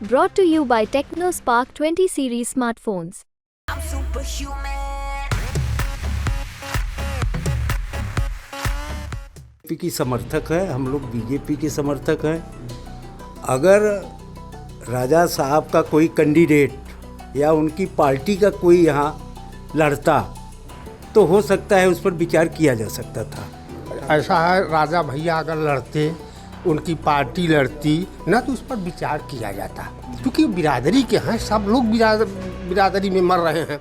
Brought to you by TechnoSpark 20 series smartphones. I'm superhuman. BJP की समर्थक है, हम लोग बीजेपी के समर्थक हैं। अगर राजा साहब का कोई कैंडिडेट या उनकी पार्टी का कोई यहाँ लड़ता तो हो सकता है उस पर विचार किया जा सकता था। ऐसा है, राजा भैया अगर लड़ते, उनकी पार्टी लड़ती ना, तो उस पर विचार किया जाता, क्योंकि बिरादरी के हैं, सब लोग बिरादरी में मर रहे हैं।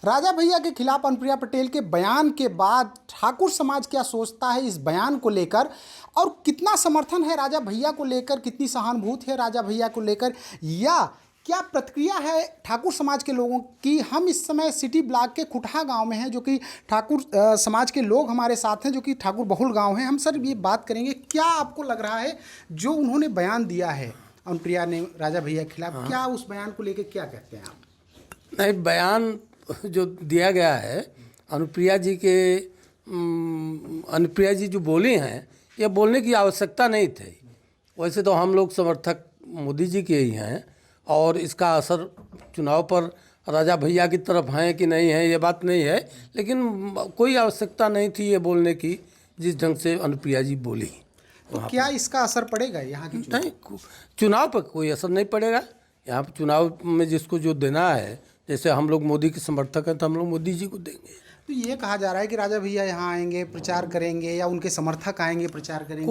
राजा भैया के खिलाफ अनुप्रिया पटेल के बयान के बाद ठाकुर समाज क्या सोचता है इस बयान को लेकर, और कितना समर्थन है राजा भैया को लेकर, कितनी सहानुभूति है राजा भैया को लेकर, या क्या प्रतिक्रिया है ठाकुर समाज के लोगों की। हम इस समय सिटी ब्लॉक के खुटहा गांव में हैं, जो कि ठाकुर समाज के लोग हमारे साथ हैं, जो कि ठाकुर बहुल गांव है। हम सर ये बात करेंगे, क्या आपको लग रहा है जो उन्होंने बयान दिया है अनुप्रिया ने राजा भैया के खिलाफ, क्या उस बयान को लेकर क्या कहते हैं आप? नहीं, बयान जो दिया गया है अनुप्रिया जी जो बोली हैं, ये बोलने की आवश्यकता नहीं थी। वैसे तो हम लोग समर्थक मोदी जी के ही हैं, और इसका असर चुनाव पर राजा भैया की तरफ हैं कि नहीं है ये बात नहीं है, लेकिन कोई आवश्यकता नहीं थी ये बोलने की जिस ढंग से अनुप्रिया जी बोली। तो क्या इसका असर पड़ेगा यहाँ की नहीं, चुनाव पर कोई असर नहीं पड़ेगा। यहाँ पर चुनाव में जिसको जो देना है, जैसे हम लोग मोदी के समर्थक हैं तो हम लोग मोदी जी को देंगे। तो ये कहा जा रहा है कि राजा भैया यहाँ आएंगे, प्रचार करेंगे, या उनके समर्थक आएंगे, प्रचार करेंगे।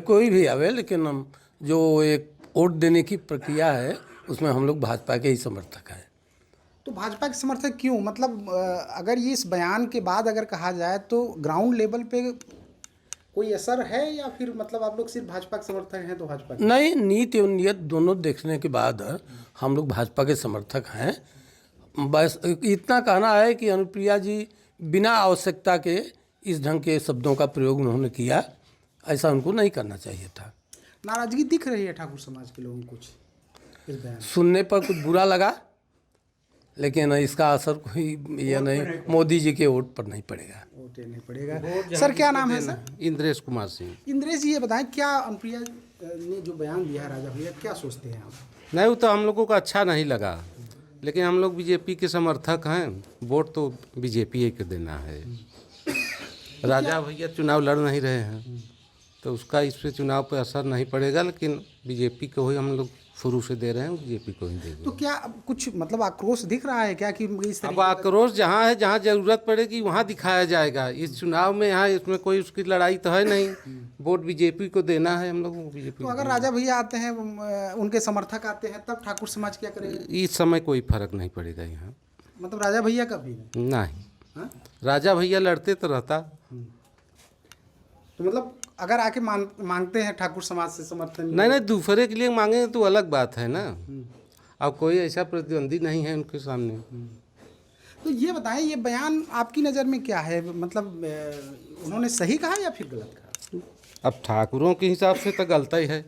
कोई भी आवे, लेकिन हम जो एक वोट देने की प्रक्रिया है उसमें हम लोग भाजपा के ही समर्थक हैं। तो भाजपा के समर्थक क्यों? मतलब अगर ये इस बयान के बाद अगर कहा जाए तो ग्राउंड लेवल पे कोई असर है, या फिर मतलब आप लोग सिर्फ भाजपा के समर्थक हैं तो भाजपा के? नहीं, नीति और नियत दोनों देखने के बाद हम लोग भाजपा के समर्थक हैं। बस इतना कहना है कि अनुप्रिया जी बिना आवश्यकता के इस ढंग के शब्दों का प्रयोग उन्होंने किया, ऐसा उनको नहीं करना चाहिए था। नाराजगी दिख रही है ठाकुर समाज के लोगों को कुछ इस बयान सुनने पर कुछ बुरा लगा, लेकिन इसका असर कोई ये नहीं, मोदी जी के वोट पर नहीं पड़ेगा। वोट नहीं पड़ेगा। सर क्या नाम है सर? इंद्रेश कुमार सिंह। इंद्रेश जी, ये बताएं क्या अनुप्रिया ने जो बयान दिया है राजा भैया, क्या सोचते हैं आप? नहीं, वो तो हम लोगों को अच्छा नहीं लगा, लेकिन हम लोग बीजेपी के समर्थक हैं, वोट तो बीजेपी के देना है। राजा भैया चुनाव लड़ नहीं रहे हैं तो उसका इस पे चुनाव पे असर नहीं पड़ेगा, लेकिन बीजेपी को ही हम लोग शुरू से दे रहे हैं, बीजेपी को ही देंगे। तो क्या अब कुछ मतलब आक्रोश दिख रहा है क्या कि इस अब आक्रोश जहाँ है, जहाँ जरूरत पड़ेगी वहाँ दिखाया जाएगा। इस चुनाव में यहाँ इसमें कोई उसकी लड़ाई तो है नहीं, वोट बीजेपी को देना है हम लोगों को, बीजेपी। तो अगर राजा भैया आते हैं, उनके समर्थक आते हैं, तब ठाकुर समाज क्या करेगा? इस समय कोई फर्क नहीं पड़ेगा यहाँ। मतलब राजा भैया का भी नहीं, हाँ? राजा भैया लड़ते तो रहता। तो मतलब अगर आके मांगते हैं ठाकुर समाज से समर्थन? नहीं, दूसरे के लिए मांगे तो अलग बात है ना। अब कोई ऐसा प्रतिद्वंदी नहीं है उनके सामने। तो ये बताएं, ये बयान आपकी नज़र में क्या है? मतलब उन्होंने सही कहा या फिर गलत कहा? अब ठाकुरों के हिसाब से तो गलत ही है।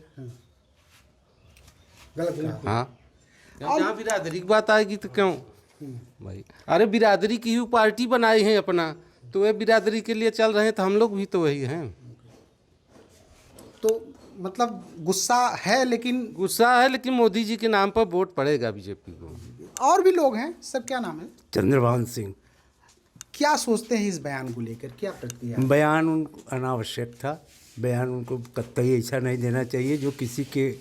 गलत कहा। हाँ, जहाँ बिरादरी की बात आएगी तो क्यों भाई? अरे बिरादरी की ही पार्टी बनाई है अपना, तो वे बिरादरी के लिए चल रहे हैं, तो हम लोग भी तो वही हैं। तो मतलब गुस्सा है, लेकिन मोदी जी के नाम पर वोट पड़ेगा बीजेपी को। और भी लोग हैं सर, क्या नाम है? चंद्रभान सिंह। क्या सोचते हैं इस बयान को लेकर, क्या प्रतिक्रिया? बयान उनको अनावश्यक था, बयान उनको कतई ऐसा नहीं देना चाहिए जो किसी के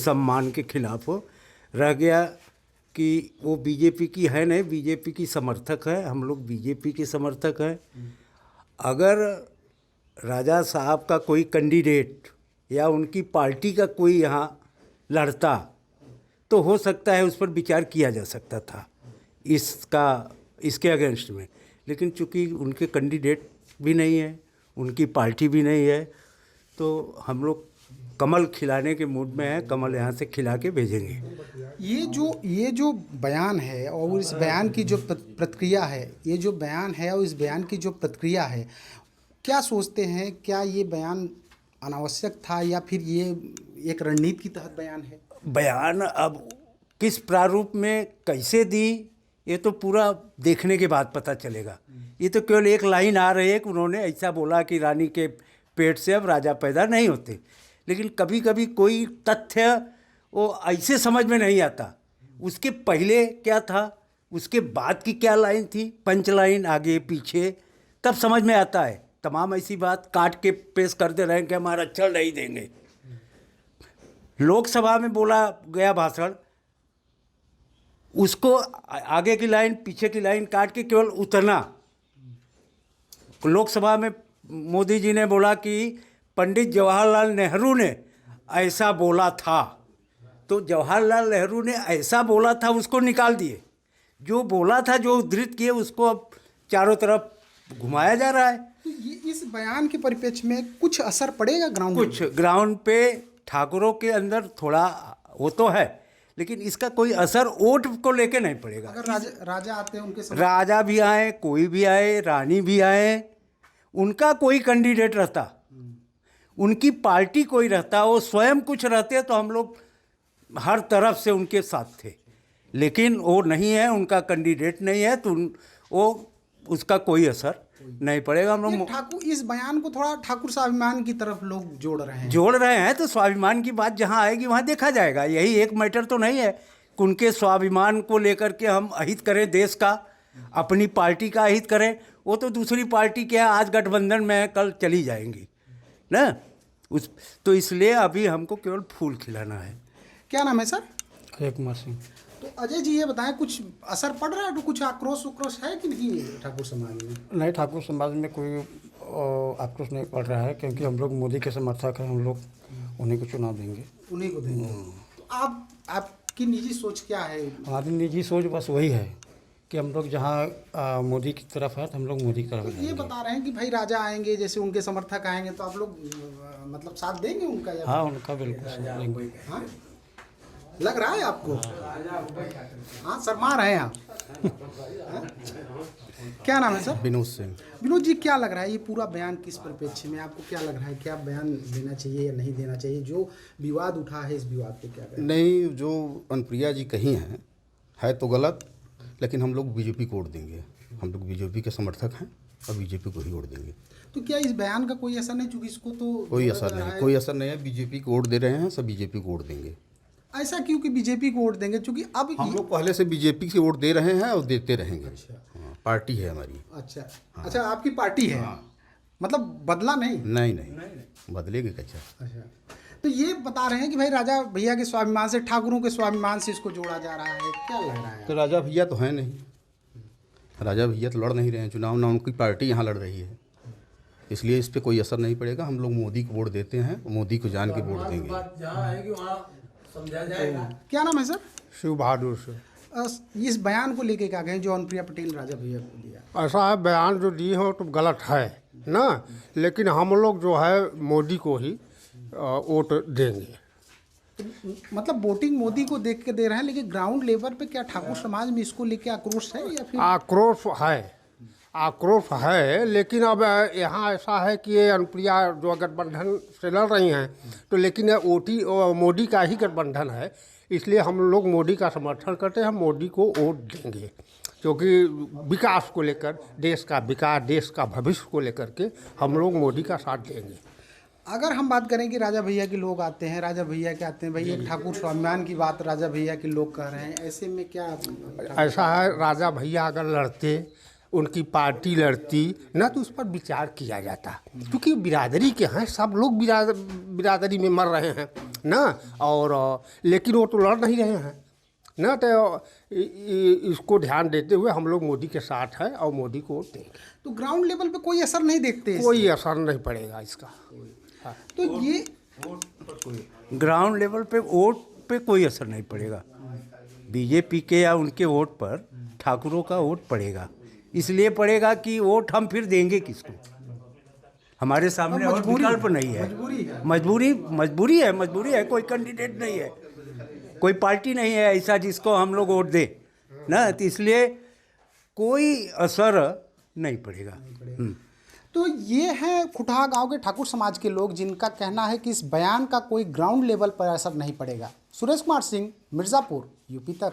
सम्मान के खिलाफ हो। रह गया कि वो बीजेपी की है नहीं, बीजेपी की समर्थक है, हम लोग बीजेपी के समर्थक हैं। अगर राजा साहब का कोई कैंडिडेट या उनकी पार्टी का कोई यहाँ लड़ता तो हो सकता है उस पर विचार किया जा सकता था इसके अगेंस्ट में, लेकिन चूंकि उनके कैंडिडेट भी नहीं है, उनकी पार्टी भी नहीं है, तो हम लोग कमल खिलाने के मूड में है, कमल यहाँ से खिला के भेजेंगे। ये जो बयान है और इस बयान की जो प्रतिक्रिया है, ये जो बयान है और इस बयान की जो प्रतिक्रिया है, क्या सोचते हैं? क्या ये बयान अनावश्यक था या फिर ये एक रणनीति के तहत बयान है? बयान अब किस प्रारूप में कैसे दी, ये तो पूरा देखने के बाद पता चलेगा। ये तो केवल एक लाइन आ रही है कि उन्होंने ऐसा बोला कि रानी के पेट से अब राजा पैदा नहीं होते, लेकिन कभी कभी कोई तथ्य वो ऐसे समझ में नहीं आता। उसके पहले क्या था, उसके बाद की क्या लाइन थी, पंच लाइन आगे पीछे, तब समझ में आता है। तमाम ऐसी बात काट के पेश करते रहे कि हमारा चल नहीं देंगे। लोकसभा में बोला गया भाषण, उसको आगे की लाइन पीछे की लाइन काट के केवल उतना। लोकसभा में मोदी जी ने बोला कि पंडित जवाहरलाल नेहरू ने ऐसा बोला था, तो जवाहरलाल नेहरू ने ऐसा बोला था उसको निकाल दिए। जो बोला था, जो उद्धृत किए, उसको अब चारों तरफ घुमाया जा रहा है। तो ये इस बयान के परिप्रेक्ष्य में कुछ असर पड़ेगा ग्राउंड कुछ ग्राउंड पे ठाकुरों के अंदर थोड़ा वो तो है, लेकिन इसका कोई असर वोट को लेके नहीं पड़ेगा। अगर राजा आते हैं, उनके राजा भी आए, कोई भी आए, रानी भी आए, उनका कोई कैंडिडेट रहता, उनकी पार्टी कोई रहता, वो स्वयं कुछ रहते तो हम लोग हर तरफ से उनके साथ थे। लेकिन वो नहीं है, उनका कैंडिडेट नहीं है, तो वो उसका कोई असर नहीं पड़ेगा। हम लोग ठाकुर इस बयान को थोड़ा ठाकुर स्वाभिमान की तरफ लोग जोड़ रहे हैं, तो स्वाभिमान की बात जहाँ आएगी वहाँ देखा जाएगा। यही एक मैटर तो नहीं है कि उनके स्वाभिमान को लेकर के हम अहित करें, देश का, अपनी पार्टी का अहित करें। वो तो दूसरी पार्टी के आज गठबंधन में है, कल चली जाएंगी ना। तो इसलिए अभी हमको केवल फूल खिलाना है। क्या नाम है सर? अजय कुमार सिंह। तो अजय जी ये बताएं, कुछ असर पड़ रहा है, तो कुछ आक्रोश उक्रोश है कि नहीं ठाकुर समाज में? नहीं, ठाकुर समाज में कोई आक्रोश नहीं पड़ रहा है, क्योंकि हम लोग मोदी के समर्थक हैं। हम लोग उन्हीं को चुनाव देंगे, उन्हीं को देंगे। तो आपकी निजी सोच क्या है? हमारी निजी सोच बस वही है कि हम लोग जहाँ मोदी की तरफ है तो हम लोग मोदी की तरफ तो ये बता रहे हैं कि भाई राजा आएंगे, जैसे उनके समर्थक आएंगे, तो आप लोग मतलब साथ देंगे उनका? हाँ, उनका बिल्कुल साथ देंगे। हाँ, लग रहा है आपको? हाँ, शर्मा रहे हैं आप। हाँ? क्या नाम है सर? विनोद सिंह। विनोद जी, क्या लग रहा है ये पूरा बयान किस परिप्रेक्ष्य में, आपको क्या लग रहा है, क्या बयान देना चाहिए या नहीं देना चाहिए? जो विवाद उठा है, इस विवाद पे क्या करें? नहीं, जो अनुप्रिया जी कही हैं है तो गलत, लेकिन हम लोग बीजेपी को वोट देंगे। हम लोग बीजेपी के समर्थक हैं और बीजेपी को ही वोट देंगे। तो क्या इस बयान का कोई असर नहीं, चूंकि इसको तो कोई असर नहीं, कोई असर नहीं है। बीजेपी को वोट दे रहे हैं, सब बीजेपी को वोट देंगे। ऐसा क्यों कि बीजेपी को वोट देंगे? क्योंकि अब हम लोग पहले से बीजेपी से वोट दे रहे हैं और देते रहेंगे। हाँ, पार्टी है हमारी। अच्छा, अच्छा, आपकी पार्टी है। मतलब बदला नहीं? नहीं, बदलेगी कैसा? अच्छा, तो ये बता रहे हैं कि भाई राजा भैया के स्वाभिमान से, ठाकुरों के स्वाभिमान से इसको जोड़ा जा रहा है, क्या लग रहा है? तो राजा भैया तो हैं नहीं, राजा भैया तो लड़ नहीं रहे हैं चुनाव, ना उनकी पार्टी यहाँ लड़ रही है, इसलिए इस पर कोई असर नहीं पड़ेगा। हम लोग मोदी को वोट देते हैं, मोदी को जान के वोट देंगे। क्या नाम है सर? शिव बहादुर से। इस बयान को लेके क्या कहें जो अनुप्रिया पटेल राजा भैया को दिया? ऐसा है, बयान जो दिए हो तो गलत है ना, लेकिन हम लोग जो है मोदी को ही वोट देंगे। तो मतलब वोटिंग मोदी को देख के दे रहे हैं, लेकिन ग्राउंड लेवल पे क्या ठाकुर समाज में इसको लेके आक्रोश है या फिर? आक्रोश है, लेकिन अब यहाँ ऐसा है कि ये अनुप्रिया जो गठबंधन से लड़ रही हैं, तो लेकिन मोदी का ही गठबंधन है, इसलिए हम लोग मोदी का समर्थन करते हैं, हम मोदी को वोट देंगे। क्योंकि विकास को लेकर, देश का विकास, देश का भविष्य को लेकर के हम लोग मोदी का साथ देंगे। अगर हम बात करें कि राजा भैया के लोग आते हैं, राजा भैया के आते हैं, भाई एक ठाकुर स्वाभिमान की बात राजा भैया के लोग कह रहे हैं, ऐसे में क्या? ऐसा है, राजा भैया अगर लड़ते, उनकी पार्टी लड़ती ना, तो उस पर विचार किया जाता, क्योंकि बिरादरी के हैं, सब लोग बिरादरी में मर रहे हैं ना, और लेकिन वो तो लड़ नहीं रहे हैं ना, तो इसको ध्यान देते हुए हम लोग मोदी के साथ हैं और मोदी को वोट देंगे। तो ग्राउंड लेवल पे कोई असर नहीं देखते? कोई असर नहीं पड़ेगा इसका। हाँ। तो ये ग्राउंड लेवल पे वोट पे कोई असर नहीं पड़ेगा। बीजेपी के या उनके वोट पर ठाकुरों का वोट पड़ेगा, इसलिए पड़ेगा कि वोट हम फिर देंगे किसको? हमारे सामने और विकल्प नहीं है। मजबूरी है, कोई कैंडिडेट नहीं है, कोई पार्टी नहीं है ऐसा जिसको हम लोग वोट दे ना, तो इसलिए कोई असर नहीं पड़ेगा। तो ये हैं खुटहा गांव के ठाकुर समाज के लोग, जिनका कहना है कि इस बयान का कोई ग्राउंड लेवल पर असर नहीं पड़ेगा। सुरेश कुमार सिंह, मिर्ज़ापुर, यूपी तक।